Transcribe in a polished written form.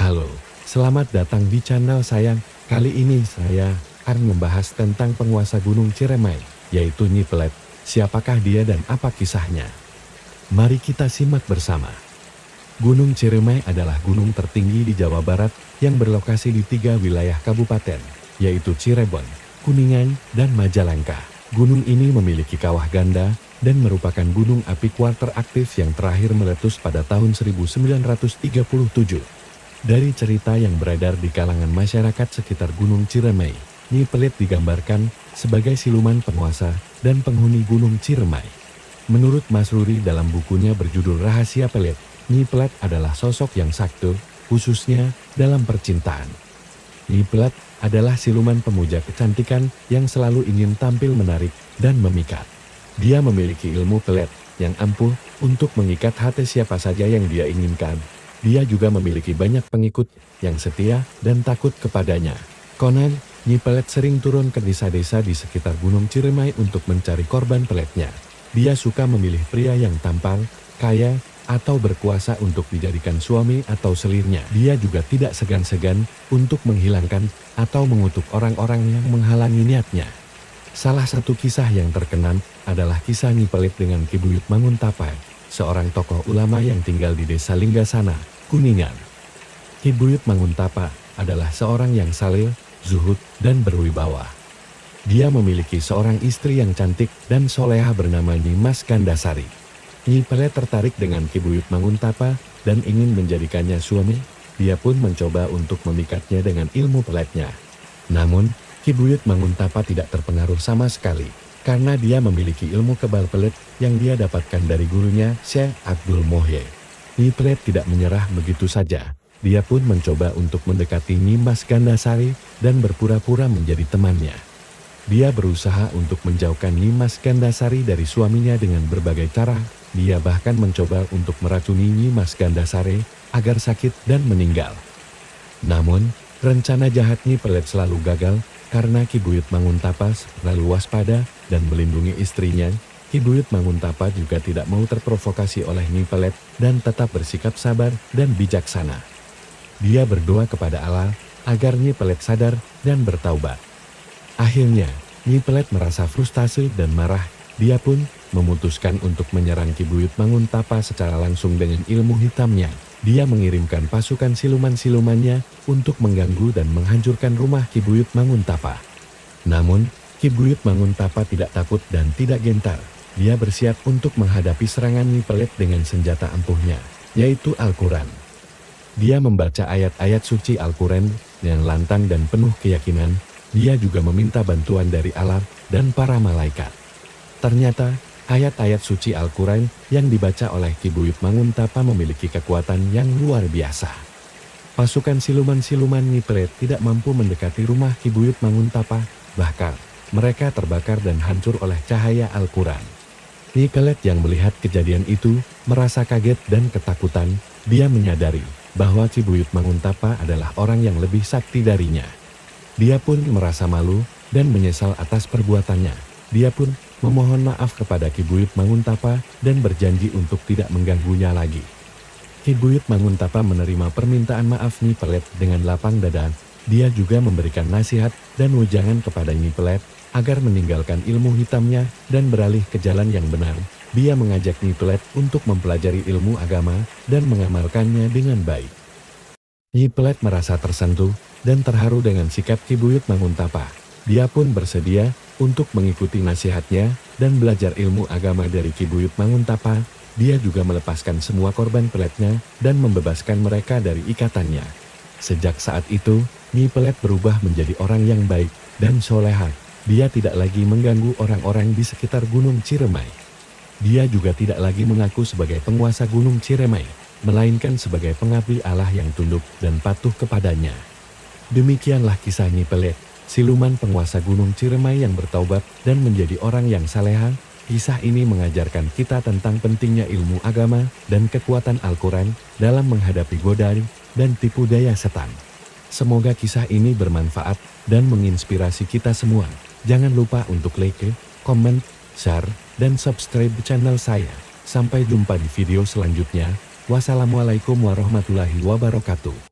Halo, selamat datang di channel saya. Kali ini saya akan membahas tentang penguasa Gunung Ciremai, yaitu Nyi Pelet. Siapakah dia dan apa kisahnya? Mari kita simak bersama. Gunung Ciremai adalah gunung tertinggi di Jawa Barat yang berlokasi di 3 wilayah kabupaten, yaitu Cirebon, Kuningan, dan Majalengka. Gunung ini memiliki kawah ganda dan merupakan gunung api kuarter aktif yang terakhir meletus pada tahun 1937. Dari cerita yang beredar di kalangan masyarakat sekitar Gunung Ciremai, Nyi Pelet digambarkan sebagai siluman penguasa dan penghuni Gunung Ciremai. Menurut Mas Ruri dalam bukunya berjudul Rahasia Pelet, Nyi Pelet adalah sosok yang sakti, khususnya dalam percintaan. Nyi Pelet adalah siluman pemuja kecantikan yang selalu ingin tampil menarik dan memikat. Dia memiliki ilmu pelet yang ampuh untuk mengikat hati siapa saja yang dia inginkan. Dia juga memiliki banyak pengikut yang setia dan takut kepadanya. Konon, Nyi Pelet sering turun ke desa-desa di sekitar Gunung Ciremai untuk mencari korban peletnya. Dia suka memilih pria yang tampan, kaya, atau berkuasa untuk dijadikan suami atau selirnya. Dia juga tidak segan-segan untuk menghilangkan atau mengutuk orang-orang yang menghalangi niatnya. Salah satu kisah yang terkenal adalah kisah Nyi Pelet dengan Ki Buyut Manguntapa, seorang tokoh ulama yang tinggal di desa Linggasana, Kuningan. Ki Buyut Manguntapa adalah seorang yang saleh, zuhud, dan berwibawa. Dia memiliki seorang istri yang cantik dan soleha bernama Nyi Mas Gandasari. Nyi Pelet tertarik dengan Ki Buyut Manguntapa dan ingin menjadikannya suami. Dia pun mencoba untuk memikatnya dengan ilmu peletnya. Namun, Ki Buyut Manguntapa tidak terpengaruh sama sekali, karena dia memiliki ilmu kebal pelet yang dia dapatkan dari gurunya, Syekh Abdul Mohye. Nyi Pelet tidak menyerah begitu saja. Dia pun mencoba untuk mendekati Nyi Mas Gandasari dan berpura-pura menjadi temannya. Dia berusaha untuk menjauhkan Nyi Mas Gandasari dari suaminya dengan berbagai cara. Dia bahkan mencoba untuk meracuni Nyi Mas Gandasari agar sakit dan meninggal. Namun, rencana jahat Nyi Pelet selalu gagal karena Ki Buyut Manguntapa selalu waspada dan melindungi istrinya. Ki Buyut Manguntapa juga tidak mau terprovokasi oleh Nyi Pelet dan tetap bersikap sabar dan bijaksana. Dia berdoa kepada Allah agar Nyi Pelet sadar dan bertaubat. Akhirnya, Nyi Pelet merasa frustasi dan marah. Dia pun memutuskan untuk menyerang Ki Buyut Manguntapa secara langsung dengan ilmu hitamnya. Dia mengirimkan pasukan siluman-silumannya untuk mengganggu dan menghancurkan rumah Ki Buyut Manguntapa. Namun, Ki Buyut Manguntapa tidak takut dan tidak gentar. Dia bersiap untuk menghadapi serangan Nyi Pelet dengan senjata ampuhnya, yaitu Al-Quran. Dia membaca ayat-ayat suci Al-Quran yang lantang dan penuh keyakinan. Dia juga meminta bantuan dari Allah dan para malaikat. Ternyata, ayat-ayat suci Al-Quran yang dibaca oleh Ki Buyut Manguntapa memiliki kekuatan yang luar biasa. Pasukan siluman-siluman Nyi Pelet tidak mampu mendekati rumah Ki Buyut Manguntapa, bahkan mereka terbakar dan hancur oleh cahaya Al-Quran. Nyi Pelet yang melihat kejadian itu merasa kaget dan ketakutan. Dia menyadari bahwa Ki Buyut Manguntapa adalah orang yang lebih sakti darinya. Dia pun merasa malu dan menyesal atas perbuatannya. Dia pun memohon maaf kepada Ki Buyut Manguntapa dan berjanji untuk tidak mengganggunya lagi. Ki Buyut Manguntapa menerima permintaan maaf Nyi Pelet dengan lapang dada. Dia juga memberikan nasihat dan wejangan kepada Nyi Pelet agar meninggalkan ilmu hitamnya dan beralih ke jalan yang benar. Dia mengajak Nyi Pelet untuk mempelajari ilmu agama dan mengamalkannya dengan baik. Nyi Pelet merasa tersentuh dan terharu dengan sikap Ki Buyut Manguntapa. Dia pun bersedia untuk mengikuti nasihatnya dan belajar ilmu agama dari Ki Buyut Manguntapa. Dia juga melepaskan semua korban peletnya dan membebaskan mereka dari ikatannya. Sejak saat itu, Nyi Pelet berubah menjadi orang yang baik dan soleha. Dia tidak lagi mengganggu orang-orang di sekitar Gunung Ciremai. Dia juga tidak lagi mengaku sebagai penguasa Gunung Ciremai, melainkan sebagai pengabdi Allah yang tunduk dan patuh kepadanya. Demikianlah kisah Nyi Pelet, siluman penguasa Gunung Ciremai yang bertaubat dan menjadi orang yang saleha. Kisah ini mengajarkan kita tentang pentingnya ilmu agama dan kekuatan Al-Quran dalam menghadapi godaan dan tipu daya setan. Semoga kisah ini bermanfaat dan menginspirasi kita semua. Jangan lupa untuk like, komen, share, dan subscribe channel saya. Sampai jumpa di video selanjutnya. Wassalamualaikum warahmatullahi wabarakatuh.